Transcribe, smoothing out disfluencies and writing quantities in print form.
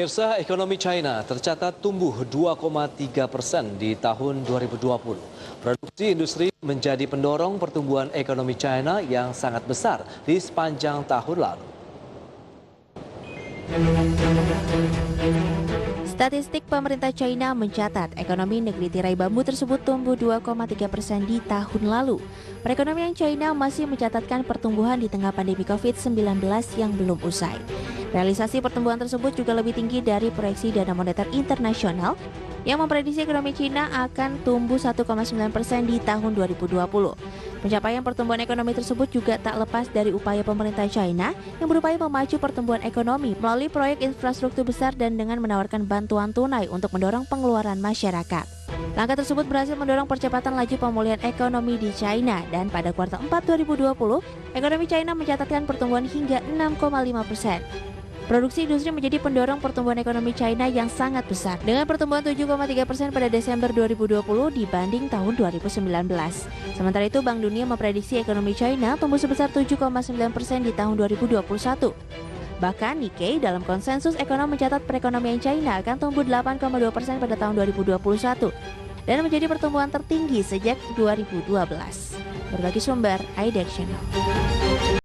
Pemirsa, ekonomi China tercatat tumbuh 2,3% di tahun 2020. Produksi industri menjadi pendorong pertumbuhan ekonomi China yang sangat besar di sepanjang tahun lalu. Statistik pemerintah China mencatat ekonomi negeri tirai bambu tersebut tumbuh 2,3% di tahun lalu. Perekonomian China masih mencatatkan pertumbuhan di tengah pandemi COVID-19 yang belum usai. Realisasi pertumbuhan tersebut juga lebih tinggi dari proyeksi Dana Moneter Internasional yang memprediksi ekonomi China akan tumbuh 1,9% di tahun 2020. Pencapaian pertumbuhan ekonomi tersebut juga tak lepas dari upaya pemerintah China yang berupaya memacu pertumbuhan ekonomi melalui proyek infrastruktur besar dan dengan menawarkan bantuan tunai untuk mendorong pengeluaran masyarakat. Langkah tersebut berhasil mendorong percepatan laju pemulihan ekonomi di China dan pada kuartal 4 2020, ekonomi China mencatatkan pertumbuhan hingga 6,5%. Produksi industri menjadi pendorong pertumbuhan ekonomi China yang sangat besar dengan pertumbuhan 7,3% pada Desember 2020 dibanding tahun 2019. Sementara itu, Bank Dunia memprediksi ekonomi China tumbuh sebesar 7,9% di tahun 2021. Bahkan Nikkei dalam konsensus ekonom mencatat perekonomian China akan tumbuh 8,2% pada tahun 2021 dan menjadi pertumbuhan tertinggi sejak 2012. Berbagi sumber, iDax Channel.